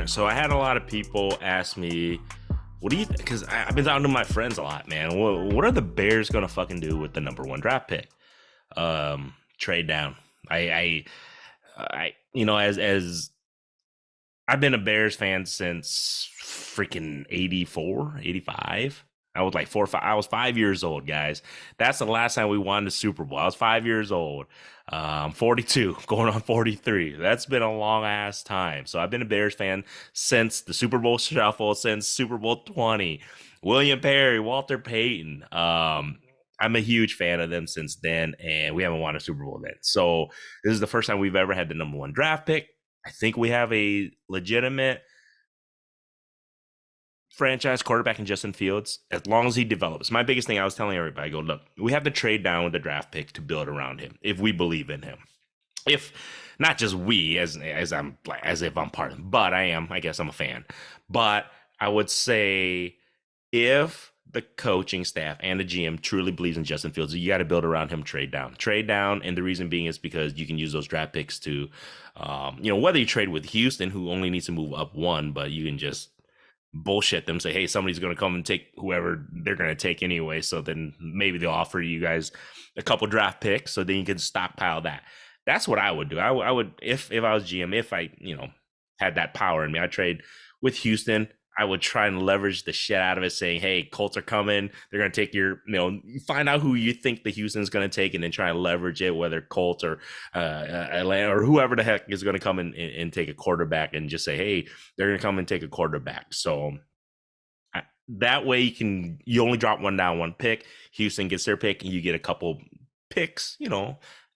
So I had a lot of people ask me, what do you think? Because I've been talking to my friends a lot, man. What are the Bears going to fucking do with the number one draft pick? Trade down. As I've been a Bears fan since freaking 84, 85. I was like 4 or 5. I was 5 years old, guys. That's the last time we won the Super Bowl. I was 5 years old. 42, going on 43. That's been a long ass time. So I've been a Bears fan since the Super Bowl shuffle, since Super Bowl 20. William Perry, Walter Payton. I'm a huge fan of them since then, and we haven't won a Super Bowl then. So this is the first time we've ever had the number one draft pick. I think we have a legitimate franchise quarterback in Justin Fields, as long as he develops. My biggest thing I was telling everybody, I go, look, we have to trade down with the draft pick to build around him if we believe in him. If not just we, as if I'm part of him, but I am. I guess I'm a fan. But I would say if the coaching staff and the GM truly believes in Justin Fields, you got to build around him, trade down. And the reason being is because you can use those draft picks to, whether you trade with Houston, who only needs to move up one, but you can just bullshit them, say, hey, somebody's going to come and take whoever they're going to take anyway. So then maybe they'll offer you guys a couple draft picks so then you can stockpile that. That's what I would do. I would, if I was GM, if I, had that power in me, I'd trade with Houston. I would try and leverage the shit out of it, saying, hey, Colts are coming. They're going to take your, find out who you think the Houston's going to take and then try and leverage it, whether Colts or Atlanta or whoever the heck is going to come and take a quarterback and just say, hey, they're going to come and take a quarterback. So that way you only drop one pick. Houston gets their pick and you get a couple picks,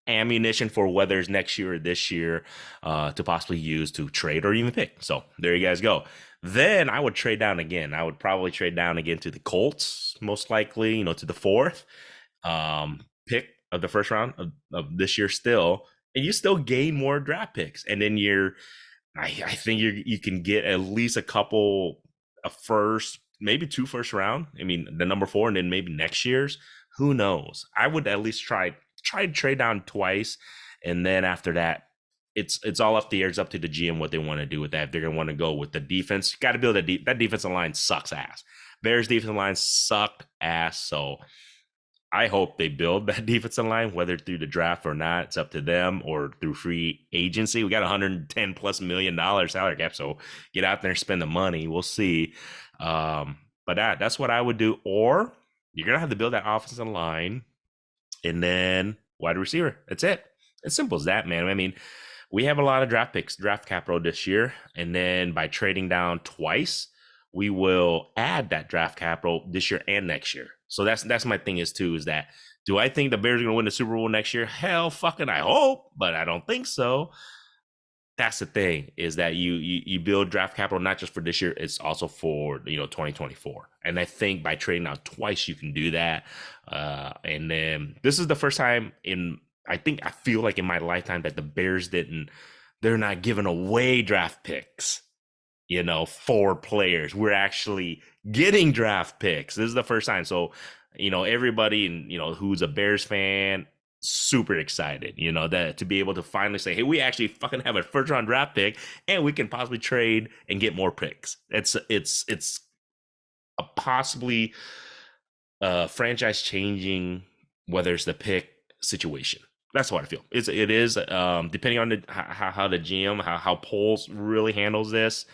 ammunition for whether it's next year or this year to possibly use to trade or even pick. So there you guys go. Then I would trade down again. I would probably trade down again to the Colts, most likely, to the fourth pick of the first round of this year still. And you still gain more draft picks. And then I think you can get at least a first, maybe 2 first round. I mean, the number 4, and then maybe next year's. Who knows? I would at least try to trade down twice. And then after that, it's all up the air. It's up to the GM what they want to do with that. If they're going to want to go with the defense, got to build that defensive line sucks ass. Bears defensive line sucked ass. So I hope they build that defensive line, whether through the draft or not. It's up to them, or through free agency. We got $110+ million salary cap. So get out there and spend the money. We'll see. But that's what I would do. Or you're going to have to build that offensive line and then wide receiver. That's it. It's simple as that, man. I mean, we have a lot of draft capital this year. And then by trading down twice, we will add that draft capital this year and next year. So that's my thing is that, do I think the Bears are going to win the Super Bowl next year? Hell fucking I hope, but I don't think so. That's the thing, is that you build draft capital not just for this year, it's also for 2024. And I think by trading out twice you can do that. And then this is the first time I feel like in my lifetime that the Bears they're not giving away draft picks, for players. We're actually getting draft picks. This is the first time. So, everybody who's a Bears fan, super excited, that to be able to finally say, hey, we actually fucking have a first round draft pick and we can possibly trade and get more picks. It's a possibly franchise changing, whether it's the pick situation. That's what I feel. It is depending on how the GM, how Poles really handles this.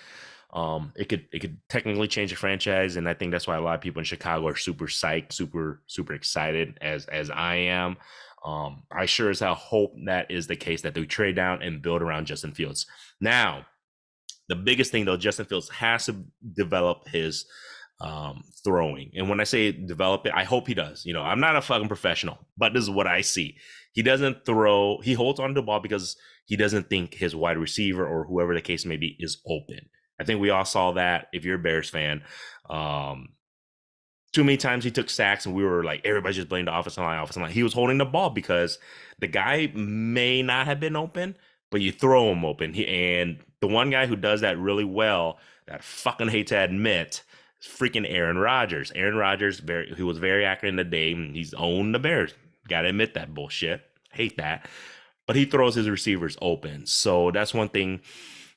It could technically change the franchise, and I think that's why a lot of people in Chicago are super psyched, super excited, as I am. I sure as hell hope that is the case, that they trade down and build around Justin Fields. Now, the biggest thing though, Justin Fields has to develop his throwing. And when I say develop it, I hope he does. I'm not a fucking professional, but this is what I see. He doesn't throw. He holds on to the ball because he doesn't think his wide receiver or whoever the case may be is open. I think we all saw that if you're a Bears fan. Too many times he took sacks and we were like, everybody just blamed the offensive line. He was holding the ball because the guy may not have been open, but you throw him open. And the one guy who does that really well, that fucking hate to admit, is freaking Aaron Rodgers. Aaron Rodgers, he was very accurate in the day. He's owned the Bears. Got to admit that bullshit. Hate that. But he throws his receivers open. So that's one thing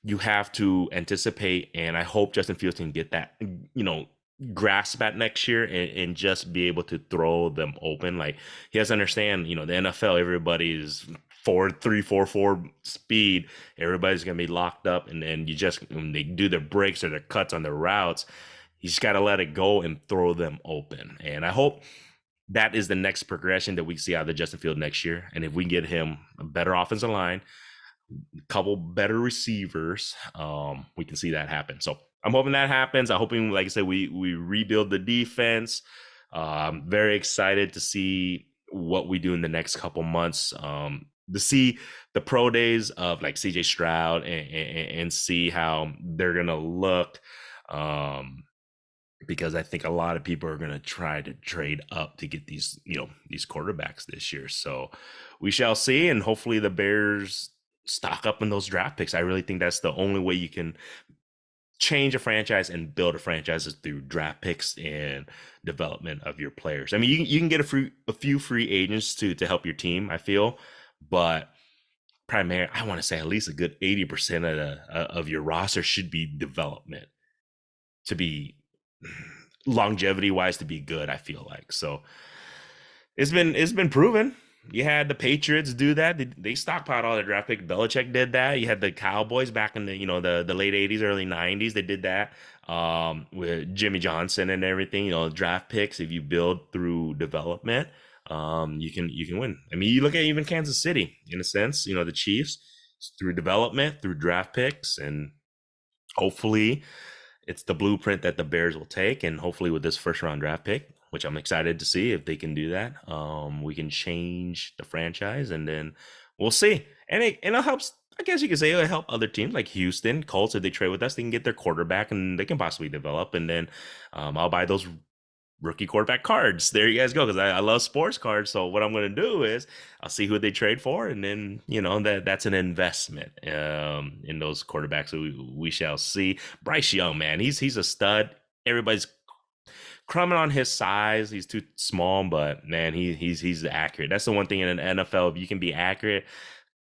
you have to anticipate, and I hope Justin Fields can get that, grasp at next year and just be able to throw them open. Like, he has to understand, the NFL, everybody's 4.3 4.4 speed. Everybody's gonna be locked up, and then when they do their breaks or their cuts on their routes, you just got to let it go and throw them open. And I hope that is the next progression that we see out of the Justin Field next year. And if we get him a better offensive line, a couple better receivers, we can see that happen. So I'm hoping that happens. I'm hoping, like I said, we rebuild the defense. I'm very excited to see what we do in the next couple months. To see the pro days of like CJ Stroud and see how they're gonna look. Because I think a lot of people are going to try to trade up to get these quarterbacks this year. So we shall see. And hopefully the Bears stock up in those draft picks. I really think that's the only way you can change a franchise and build a franchise is through draft picks and development of your players. I mean, you can get a few free agents to help your team, I feel, but primarily, I want to say at least a good 80% of your roster should be development to be longevity wise to be good. I feel like so it's been proven. You had the Patriots do that. They stockpiled all their draft picks. Belichick did that. You had the Cowboys back in the the late 80s, early 90s. They did that with Jimmy Johnson and everything. Draft picks. If you build through development, you can win. I mean, you look at even Kansas City in a sense. The Chiefs through development, through draft picks, and hopefully it's the blueprint that the Bears will take. And hopefully with this first round draft pick, which I'm excited to see if they can do that, we can change the franchise, and then we'll see. And it helps, I guess you could say, it'll help other teams like Houston, Colts. If they trade with us, they can get their quarterback and they can possibly develop. And then I'll buy those rookie quarterback cards. There you guys go, because I love sports cards. So what I'm going to do is I'll see who they trade for, and then that's an investment in those quarterbacks. So we shall see. Bryce Young, man, he's a stud. Everybody's crumbing on his size. He's too small, but man, he's accurate. That's the one thing in an NFL. If you can be accurate,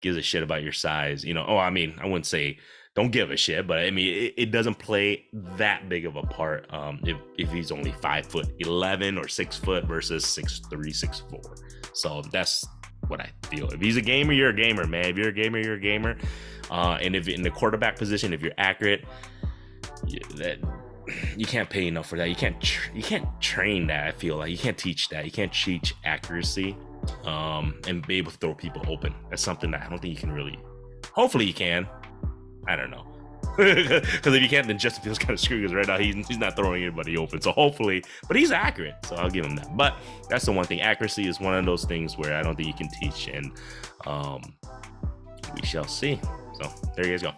gives a shit about your size. I wouldn't say don't give a shit, but I mean, it doesn't play that big of a part if he's only 5'11" or 6 foot versus 6'3", 6'4". So that's what I feel. If he's a gamer, you're a gamer, man. If you're a gamer, you're a gamer. And if in the quarterback position, if you're accurate, you can't pay enough for that. You can't train that. I feel like you can't teach that. You can't teach accuracy and be able to throw people open. That's something that I don't think you can really. Hopefully you can. I don't know. Because if you can't, then Justin Fields kind of screwed, because right now he's not throwing anybody open. So hopefully, but he's accurate, so I'll give him that. But that's the one thing. Accuracy is one of those things where I don't think you can teach, and we shall see. So there you guys go.